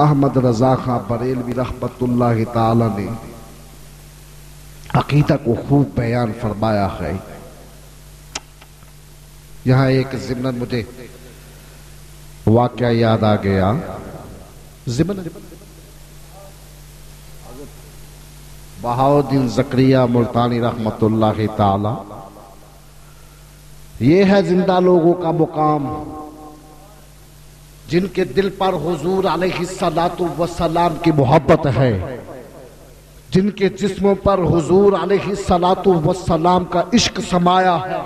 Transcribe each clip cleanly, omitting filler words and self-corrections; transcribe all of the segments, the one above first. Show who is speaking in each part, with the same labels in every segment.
Speaker 1: अहमद रजा खां बरेलवी रहमतुल्लाह ताला ने अकीदा को खूब बयान फरमाया है। यहाँ एक ज़िमनन मुझे वाक़या याद आ गया। ज़िमनन बहाउद्दीन ज़करिया मुल्तानी रहमतुल्लाह ताला, ये है जिंदा लोगों का मुकाम जिनके दिल पर हुजूर अलैहिस्सलातु वस्सलाम की मोहब्बत है, जिनके जिस्मों पर हुजूर अलैहिस्सलातु वस्सलाम का इश्क समाया है।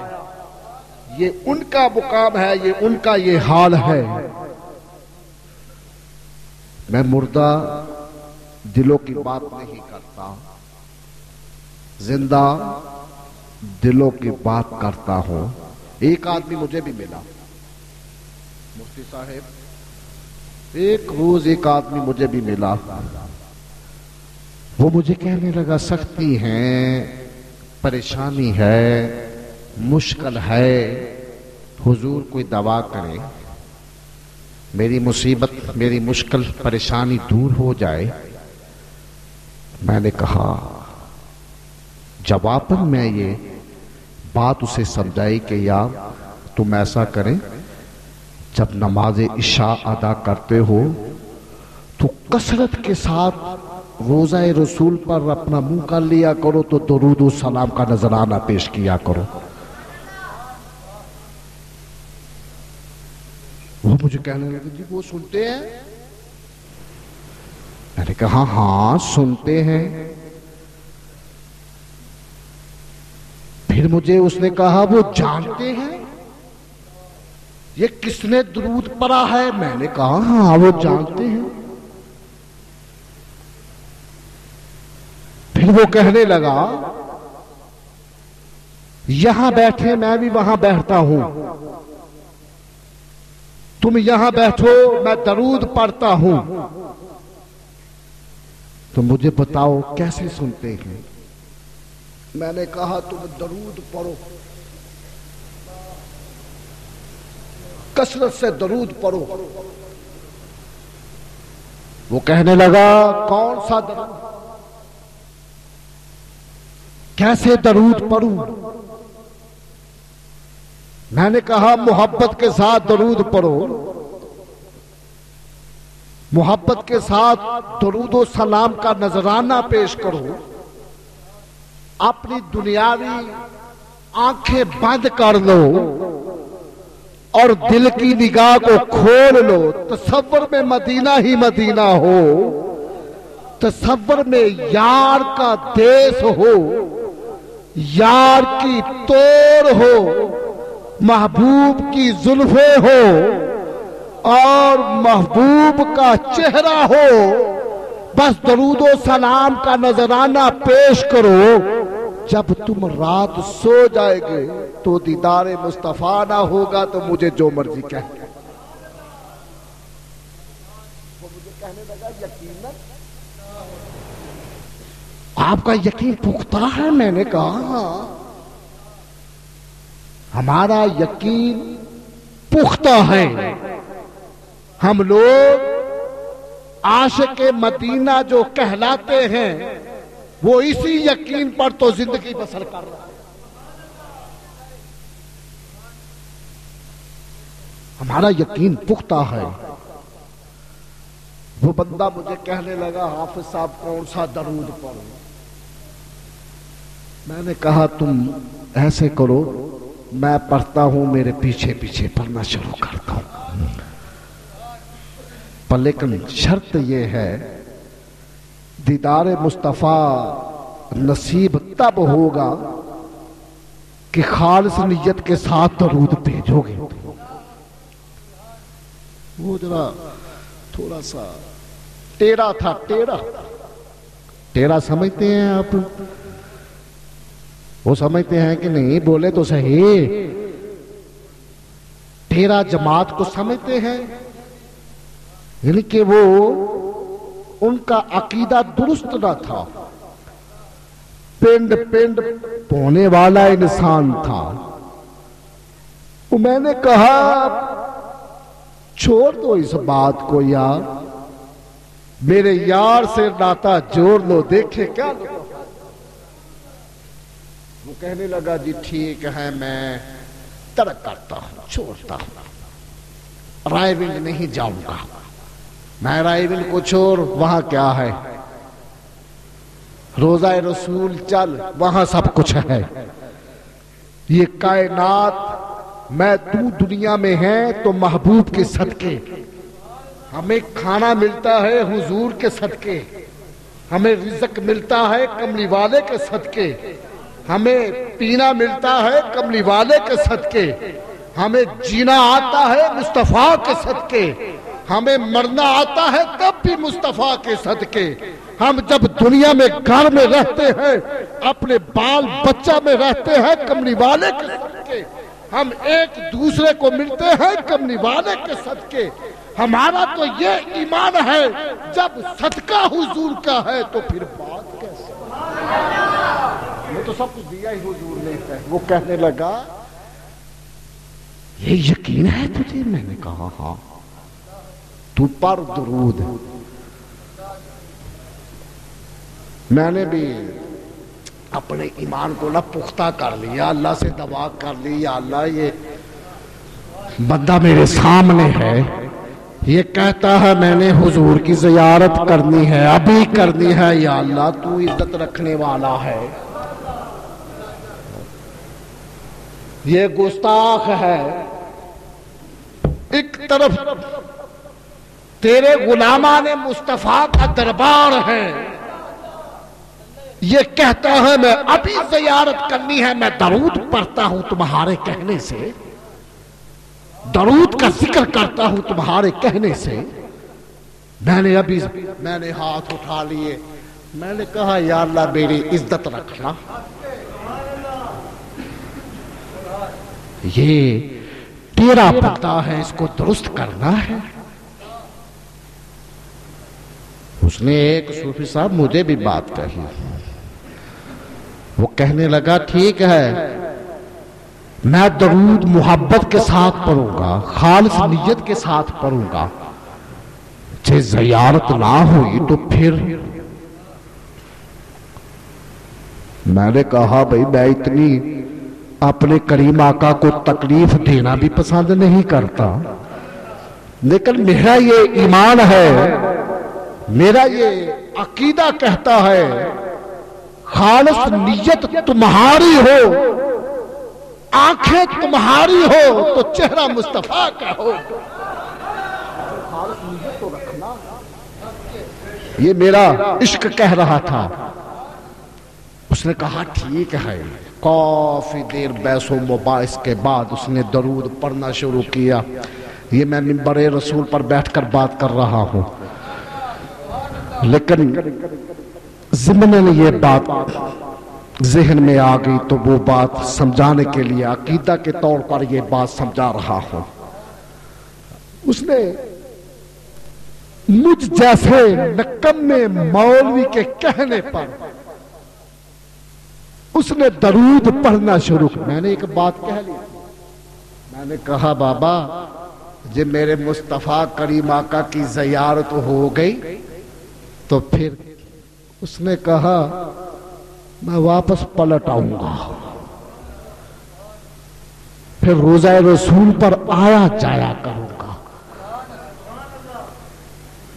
Speaker 1: ये उनका मुकाम है, ये उनका ये हाल है। मैं मुर्दा दिलों की बात नहीं करता, जिंदा दिलों की बात करता हूं। एक आदमी मुझे भी मिला, मुफ्ती साहब, एक रोज एक आदमी मुझे भी मिला। वो मुझे कहने लगा सख्ती है, परेशानी है, मुश्किल है, हुजूर कोई दवा करे, मेरी मुसीबत मेरी मुश्किल परेशानी दूर हो जाए। मैंने कहा, जवाब पर मैं ये बात उसे समझाई कि यार तुम ऐसा करें, जब नमाज इशा अदा करते हो तो कसरत के साथ रोज़ा रसूल पर अपना मुंह कर लिया करो, तो दरूद सलाम का नजराना पेश किया करो। वो मुझे कहने लगे, जी वो सुनते हैं? मैंने कहा हाँ सुनते हैं। फिर मुझे उसने कहा वो जानते हैं ये किसने दुरूद पढ़ा है? मैंने कहा हाँ वो जानते हैं। फिर वो कहने लगा, यहां बैठे मैं भी वहां बैठता हूं, तुम यहां बैठो मैं दरूद पढ़ता हूं, तो मुझे बताओ कैसे सुनते हैं? मैंने कहा तुम दरूद पढ़ो, कसरत से दरूद पढ़ो। वो कहने लगा कौन सा दरूद, कैसे दरूद पढ़ूं? मैंने कहा मोहब्बत के साथ दरूद पढ़ो, मोहब्बत के साथ दरूद और सलाम का नजराना पेश करो, अपनी दुनियावी आंखें बंद कर लो और दिल की निगाह को खोल लो। तसव्वुर में मदीना ही मदीना हो, तसव्वुर में यार का देश हो, यार की तोड़ हो, महबूब की जुल्फे हो और महबूब का चेहरा हो। बस दरूदो सलाम का नजराना पेश करो। जब तुम रात सो जाएगे तो दीदारे मुस्तफा ना होगा तो मुझे जो मर्जी कह। वो मुझे कहने लगा यकीनन आपका यकीन पुख्ता है? मैंने कहा हमारा यकीन पुख्ता है। हम लोग आशिक़े मदीना जो कहलाते हैं वो इसी यकीन पर तो जिंदगी बसर कर रहा है। हमारा यकीन पुख्ता है। वो बंदा मुझे कहने लगा हाफिज साहब कौन सा दरूद पढ़ो? मैंने कहा तुम ऐसे करो, मैं पढ़ता हूं मेरे पीछे पीछे पढ़ना शुरू करता हूं, पर लेकिन शर्त यह है दीदारे मुस्तफा नसीब तब होगा कि खालिस नियत के साथ दरूद भेजोगे। वो जरा थोड़ा सा टेढ़ा था, टेढ़ा समझते हैं आप? वो समझते हैं कि नहीं? बोले तो सही, टेढ़ा जमात को समझते हैं, यानी कि वो उनका अकीदा दुरुस्त ना था, पिंड पिंड बोने वाला इंसान था। वो मैंने कहा छोड़ दो इस बात को यार, मेरे यार से नाता जोड़ लो, देखे क्या लो। वो कहने लगा जी ठीक है, मैं तर्क करता हूं, छोड़ता हूं, रायविंड नहीं जाऊंगा। मैं रायविंड को छोड़, वहां क्या है, रोज़ा रसूल चल, वहां सब कुछ है। ये कायनात मैं तू दुनिया में है तो महबूब के सदके, हमें खाना मिलता है हुजूर के सदके, हमें रिज़्क मिलता है कमली वाले के सदके, हमें पीना मिलता है कमली वाले के सदके, हमें जीना आता है मुस्तफा के सदके, हमें मरना आता है तब भी मुस्तफा के सदके। हम जब दुनिया में घर में रहते हैं, अपने बाल बच्चा में रहते हैं कमली वाले के सदके, हम एक दूसरे को मिलते हैं कमली वाले के सदके। हमारा तो ये ईमान है, जब सदका हुजूर का है तो फिर बात कैसे। मैं तो सब कुछ दिया ही हुजूर ने है। वो कहने लगा ये यकीन है तुझे? मैंने कहा हाँ। तू पर दुरूद। मैंने भी अपने ईमान को ना पुख्ता कर लिया, अल्लाह से दवा कर ली, या अल्लाह ये बंदा मेरे सामने है, ये कहता है मैंने हुजूर की ज़ियारत करनी है, अभी करनी है, या अल्लाह तू इज्जत रखने वाला है, ये गुस्ताख है। एक तरफ तेरे गुलामा ने मुस्तफा का दरबार है, ये कहता है मैं अभी ज़ियारत करनी है, मैं दरूद पढ़ता हूं तुम्हारे कहने से, दरूद का जिक्र करता हूं तुम्हारे कहने से। मैंने हाथ उठा लिए, मैंने कहा या अल्लाह मेरी इज्जत रखना, ये तेरा पता है, इसको दुरुस्त करना है। उसने एक सूफी साहब मुझे भी बात कही, वो कहने लगा ठीक है, मैं दरूद मोहब्बत के साथ पढ़ूंगा, खालिस नियत के साथ पढ़ूंगा, जे ज़ियारत ना हुई तो फिर। मैंने कहा भाई मैं इतनी अपने करीम आका को तकलीफ देना भी पसंद नहीं करता, लेकिन मेरा ये ईमान है, मेरा ये अकीदा कहता है खालिस नियत तुम्हारी हो, आंखें तुम्हारी हो तो चेहरा मुस्तफा का हो, खालिस नियत तो रखना। ये मेरा इश्क कह रहा था। उसने कहा ठीक है। काफी देर बहसो मुबाहिस के बाद उसने दरूद पढ़ना शुरू किया। ये मैं मिंबरे रसूल पर बैठकर बात कर रहा हूं, लेकिन ज़िम्मन ये बात जहन में आ गई तो वो बात समझाने के लिए अकीदा के तौर पर ये बात समझा रहा हूं। उसने मुझ जैसे नकम्मे मौलवी के कहने पर उसने दरूद पढ़ना शुरू किया। मैंने एक बात कह ली, मैंने कहा बाबा जब मेरे मुस्तफा करीम आका की ज़ियारत हो गई तो फिर। उसने कहा मैं वापस पलट आऊंगा, फिर रोज़ा रसूल पर आया जाया करूंगा।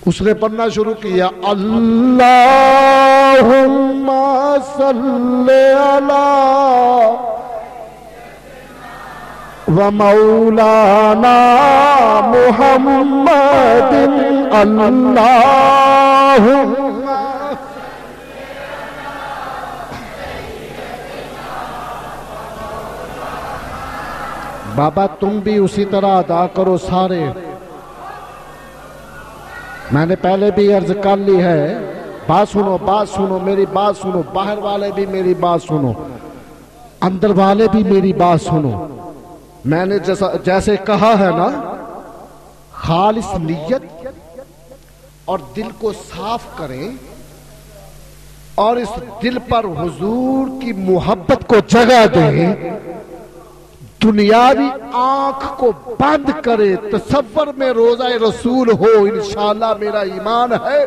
Speaker 1: उसने पढ़ना शुरू किया अल्लाहुम्मा सल्ले अला व मौलाना मुहम्मदिन अल्लाहुम्मा। बाबा तुम भी उसी तरह अदा करो सारे। मैंने पहले भी अर्ज कर ली है, बात सुनो, मेरी बात सुनो, बाहर वाले भी मेरी बात सुनो, अंदर वाले भी मेरी बात सुनो। मैंने जैसे कहा है ना, खालिस नियत और दिल को साफ करें और इस दिल पर हुजूर की मोहब्बत को जगह दें, दुनियावी आंख को बंद करे, तसव्वुर में रोजा रसूल हो। इंशाअल्लाह मेरा ईमान है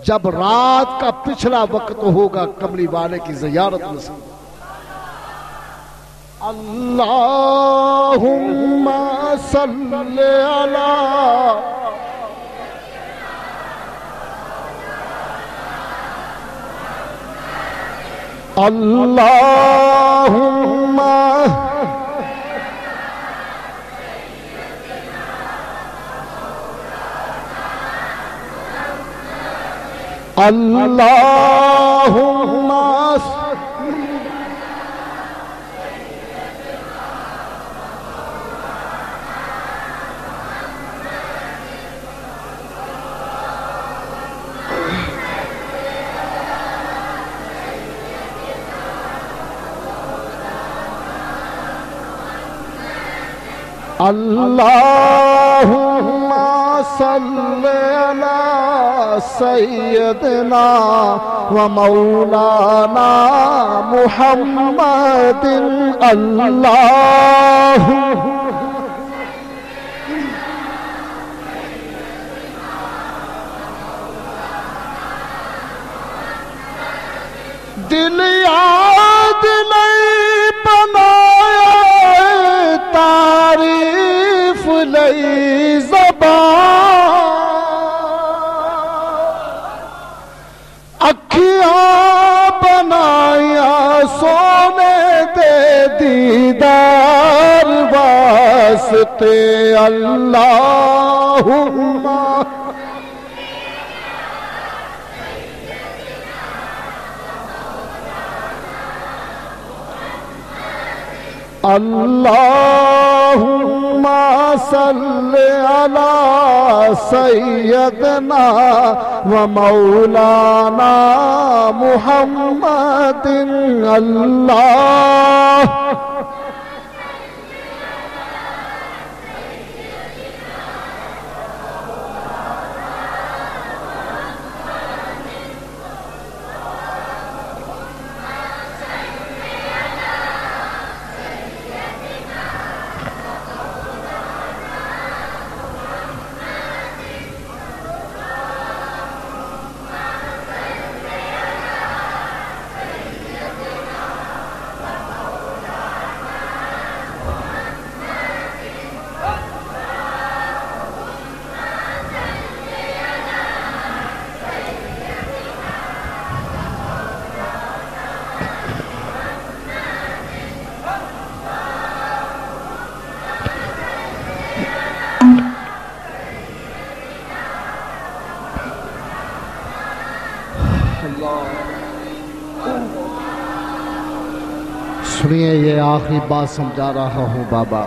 Speaker 1: जब रात का पिछला वक्त होगा कमली वाले की ज़ियारत नसीब। अल्लाहुम्मा सल्ले अला अल्लाहुम्मा अल्लाहुम्मा अल्लाहुम्मा सल्ले अला सय्यदना व मौलाना मुहम्मदिन। अल्लाह दिल याद नहीं बनाया, तारीफ लई ज़बान, अखियां बनाया सोने दे दीदार वास्ते। अल्लाहुम्मा अल्लाहुम्मा सल्ले अला सय्यदना व मौलाना मुहम्मदिन। अल्लाह सुनिए, ये आखिरी बात समझा रहा हूँ बाबा।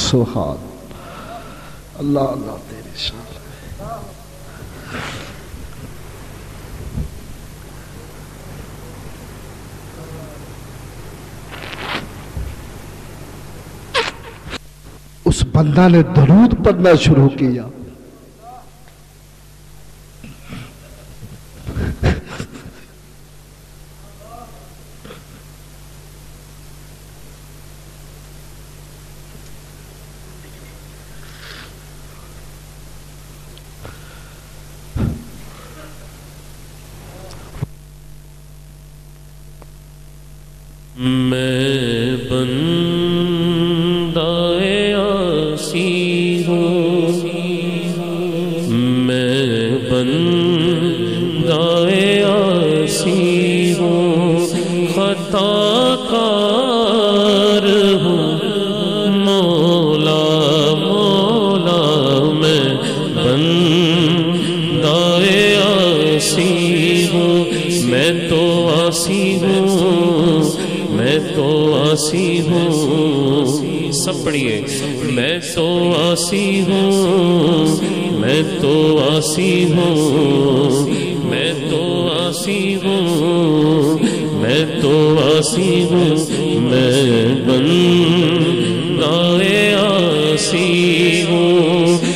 Speaker 1: सुभान अल्लाह, अल्लाह तेरी शान। उस बंदा ने दरूद पढ़ना शुरू किया।
Speaker 2: मैं बंदाए आसी हूँ, मैं बंदाए आसी हूँ, खताकार हूँ मौला मौला। मैं बंदाए आसी हूँ, मैं तो आसी हूँ, मैं तो आसी हूँ। सब पढ़िए, मैं तो आसी हूँ, मैं तो आसी हूँ, मैं तो आसी हूँ, मैं तो आसी हूँ। मैं बंदाए आसी हूँ,